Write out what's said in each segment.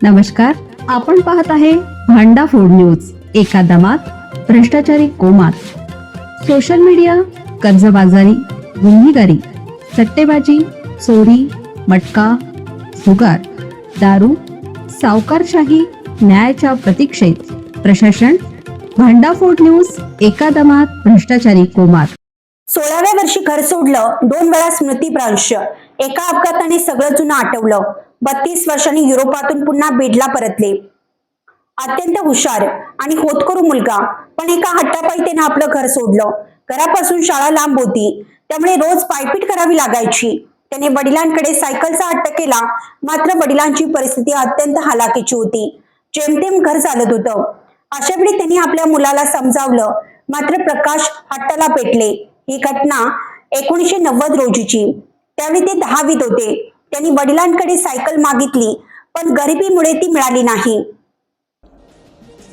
नमस्कार, आपण पाहत आहे भांडा फोड न्यूज. एका दमात भ्रष्टाचारी कोमात. सोशल मीडिया, कर्जबाजारी, गुन्हेगारी, सट्टेबाजी, चोरी, मटका, जुगार, दारू, सावकारशाही, न्यायाच्या प्रतीक्षेत प्रशासन. भांडाफोड न्यूज. एका दमात भ्रष्टाचारी कोमात. 16व्या वर्षी घर सोडलं, 2 वेळा स्मृतिभ्रंश. एका अपघाताने सगळं जुनं आठवलं. 32 वर्षांनी युरोपातून पुन्हा बीडला परतले. अत्यंत हुशार आणि होतकरू मुलगा, पण एका हट्टापायी त्यानं आपलं घर सोडलं. घरापासून शाळा लांब होती, त्यामुळे रोज पायपीट करावी लागायची. त्याने वडिलांकडे सायकलचा हट्ट केला, मात्र वडिलांची परिस्थिती अत्यंत हालाकीची होती. जेमतेम घर चालत होतं. अशा वेळी त्यांनी आपल्या मुलाला समजावलं, मात्र प्रकाश हट्टाला पेटले. ही घटना 1990 रोजीची. त्यावेळी ते 10वीत होते. त्यांनी वडिलांकडे सायकल मागितली, पण गरिबीमुळे ती मिळाली नाही.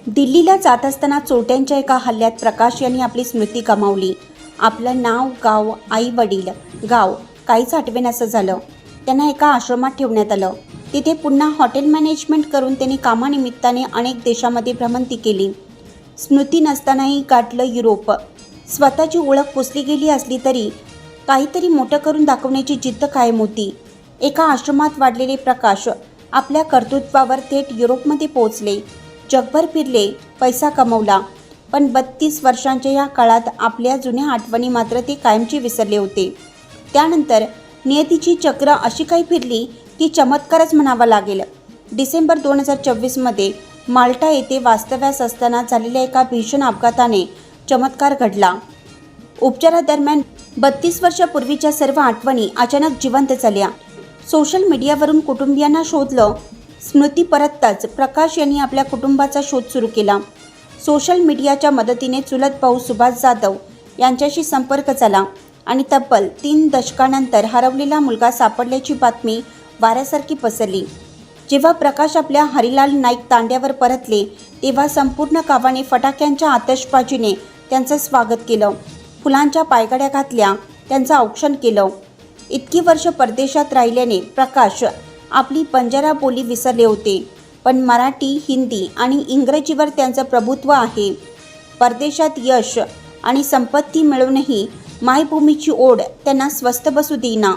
दिल्लीला जात असताना चोरट्यांच्या एका हल्ल्यात प्रकाश यांनी आपली स्मृती गमावली. आपलं नाव, गाव, आई वडील, गाव काहीच आठवेनासं झालं. त्यांना एका आश्रमात ठेवण्यात आलं. तिथे पुन्हा हॉटेल मॅनेजमेंट करून त्यांनी कामानिमित्ताने अनेक देशामध्ये भ्रमंती केली. स्मृती नसतानाही गाठलं युरोप. स्वतःची ओळख पुसली गेली असली तरी काहीतरी मोठं करून दाखवण्याची जिद्द कायम होती. एका आश्रमात वाढलेले प्रकाश आपल्या कर्तृत्वावर थेट युरोपमध्ये पोहोचले. जगभर फिरले, पैसा कमवला, पण 32 वर्षांच्या या काळात आपल्या जुन्या आठवणी मात्र ते कायमची विसरले होते. त्यानंतर नियतीची चक्र अशी काही फिरली की चमत्कारच म्हणावा लागेल. डिसेंबर 2024मध्ये माल्टा येथे वास्तव्यास असताना झालेल्या एका भीषण अपघाताने चमत्कार घडला. उपचारादरम्यान 32 वर्षापूर्वीच्या सर्व आठवणी अचानक जिवंत झाल्या. सोशल मीडियावरून कुटुंबियांना शोधलं. स्मृती परतताच प्रकाश यांनी आपल्या कुटुंबाचा शोध सुरू केला. सोशल मीडियाच्या मदतीने चुलत भाऊ सुभाष जाधव यांच्याशी संपर्क झाला आणि तब्बल 3 दशकांनंतर हरवलेला मुलगा सापडल्याची बातमी वाऱ्यासारखी पसरली. जेव्हा प्रकाश आपल्या हरिलाल नाईक तांड्यावर परतले, तेव्हा संपूर्ण गावाने फटाक्यांच्या आतषबाजीने त्यांचं स्वागत केलं. फुलांच्या पायघड्या घातल्या, त्यांचं औक्षण केलं. इतकी वर्ष परदेशात राहिल्याने प्रकाश आपली बंजारा बोली विसरले होते, पण मराठी, हिंदी आणि इंग्रजीवर त्यांचं प्रभुत्व आहे. परदेशात यश आणि संपत्ती मिळूनही मायभूमीची ओढ त्यांना स्वस्थ बसू देईना.